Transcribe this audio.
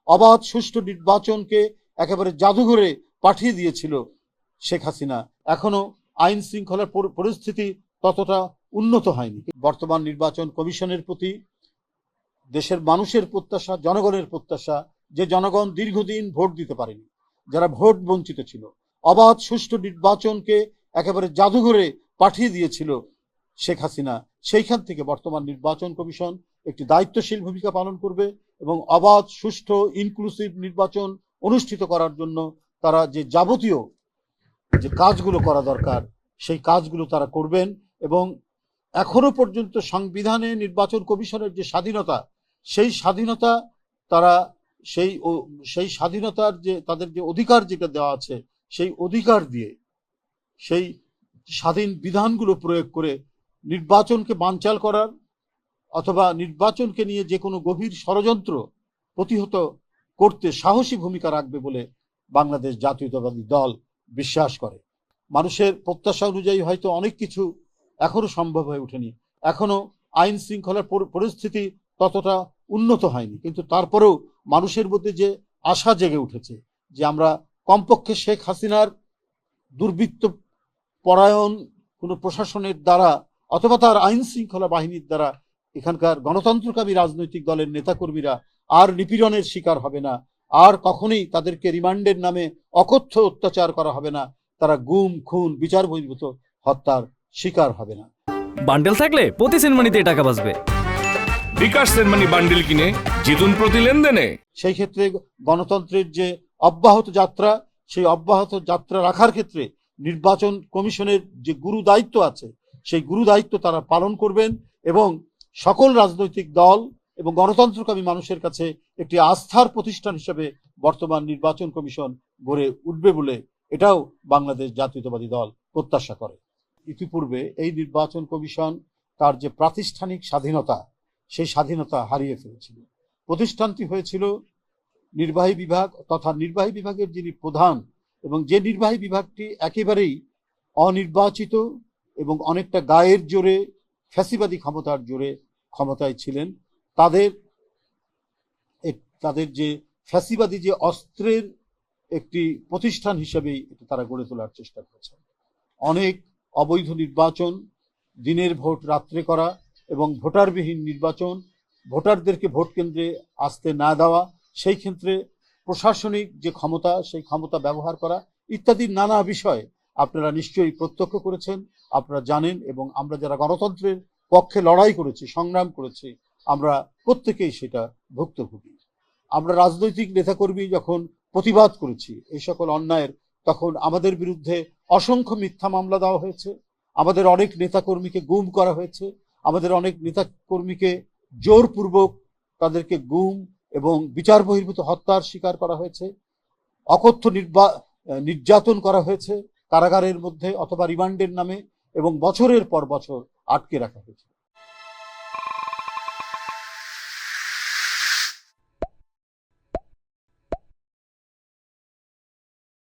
অবাধ সুষ্ঠু নির্বাচনকে একেবারে জাদুঘরে পাঠিয়ে দিয়েছিল শেখ হাসিনা। এখনো আইন শৃঙ্খলার পরিস্থিতি ততটা উন্নত হয়নি। বর্তমান নির্বাচন কমিশনের প্রতি দেশের মানুষের প্রত্যাশা, জনগণের প্রত্যাশা, যে জনগণ দীর্ঘদিন ভোট দিতে পারেনি, যারা ভোট বঞ্চিত ছিল, অবাধ সুষ্ঠু নির্বাচনকে একেবারে জাদুঘরে পাঠিয়ে দিয়েছিল শেখ হাসিনা। সেইখান থেকে বর্তমান নির্বাচন কমিশন একটি দায়িত্বশীল ভূমিকা পালন করবে এবং অবাধ সুষ্ঠু ইনক্লুসিভ নির্বাচন অনুষ্ঠিত করার জন্য তারা যে যাবতীয় যে কাজগুলো করা দরকার সেই কাজগুলো তারা করবেন। এবং এখনো পর্যন্ত সংবিধানে নির্বাচন কমিশনের যে স্বাধীনতা, সেই স্বাধীনতা তারা সেই স্বাধীনতার যে তাদের যে অধিকার যেটা দেওয়া আছে, সেই অধিকার দিয়ে সেই স্বাধীন বিধানগুলো প্রয়োগ করে নির্বাচনকে বানচাল করার অথবা নির্বাচনকে নিয়ে যে কোনো গভীর ষড়যন্ত্র প্রতিহত করতে সাহসী ভূমিকা রাখবে বলে বাংলাদেশ জাতীয়তাবাদী দল বিশ্বাস করে। মানুষের প্রত্যাশা অনুযায়ী হয়তো অনেক কিছু এখনো সম্ভব হয়ে ওঠেনি, এখনো আইন শৃঙ্খলার পরিস্থিতি ততটা উন্নত হয়নি, কিন্তু তারপরেও মানুষের মধ্যে যে আশা জেগে উঠেছে যে আমরা কমপক্ষে শেখ হাসিনার দুর্বৃত্ত পরায়ণ কোনো প্রশাসনের দ্বারা অথবা তার আইন শৃঙ্খলা বাহিনীর দ্বারা এখানকার গণতন্ত্রকামী রাজনৈতিক দলের নেতাকর্মীরা আর নিপীড়নের শিকার হবে না, আর কখনোই তাদেরকে রিমান্ডের নামে অকথ্য অত্যাচার করা হবে না, তারা গুম খুন বিচার বহির্ভূত হত্যার শিকার হবে না। বান্ডেল থাকলে প্রতি সেনমানিতে টাকা বাঁচবে। বিকাশ সেনমানি বান্ডেল কিনে জিতুন প্রতি লেনদেনে। সেই ক্ষেত্রে গণতন্ত্রের যে অব্যাহত যাত্রা, সেই অব্যাহত যাত্রা রাখার ক্ষেত্রে নির্বাচন কমিশনের যে গুরু দায়িত্ব আছে, সেই গুরু দায়িত্ব তারা পালন করবেন এবং সকল রাজনৈতিক দল এবং গণতন্ত্রকামী মানুষের কাছে একটি আস্থার প্রতিষ্ঠান হিসেবে বর্তমান নির্বাচন কমিশন গড়ে উঠবে বলে এটাও বাংলাদেশ জাতীয়তাবাদী দল প্রত্যাশা করে। ইতিপূর্বে এই নির্বাচন কমিশন তার যে প্রাতিষ্ঠানিক স্বাধীনতা, সেই স্বাধীনতা হারিয়ে ফেলেছিল। প্রতিষ্ঠানটি হয়েছিল নির্বাহী বিভাগ তথা নির্বাহী বিভাগের যিনি প্রধান এবং যে নির্বাহী বিভাগটি একেবারেই অনির্বাচিত এবং অনেকটা গায়ের জোরে ফ্যাসিবাদী ক্ষমতার জোরে ক্ষমতায় ছিলেন, তাদের যে ফ্যাসিবাদী যে অস্ত্রের একটি প্রতিষ্ঠান হিসেবেই এটা তারা গড়ে তোলার চেষ্টা করেছে। অনেক অবৈধ নির্বাচন, দিনের ভোট রাত্রে করা এবং ভোটারবিহীন নির্বাচন, ভোটারদেরকে ভোট কেন্দ্রে আসতে না দেওয়া, সেই ক্ষেত্রে প্রশাসনিক যে ক্ষমতা সেই ক্ষমতা ব্যবহার করা ইত্যাদি নানা বিষয় আপনারা নিশ্চয়ই প্রত্যক্ষ করেছেন, আপনারা জানেন। এবং আমরা যারা গণতন্ত্রের পক্ষে লড়াই করেছি, সংগ্রাম করেছি, আমরা প্রত্যেকেই সেটা ভুক্তভোগী। আমরা রাজনৈতিক নেতাকর্মী যখন প্রতিবাদ করেছি এই সকল অন্যায়ের, তখন আমাদের বিরুদ্ধে অসংখ্য মিথ্যা মামলা দেওয়া হয়েছে, আমাদের অনেক নেতাকর্মীকে গুম করা হয়েছে, আমাদের অনেক নেতাকর্মীকে জোরপূর্বক তাদেরকে গুম এবং বিচার বহির্ভূত হত্যার শিকার করা হয়েছে, অকথ্য নির্যাতন করা হয়েছে কারাগারের মধ্যে অথবা রিমান্ডের নামে, এবং বছরের পর বছর আটকে রাখা হয়েছে।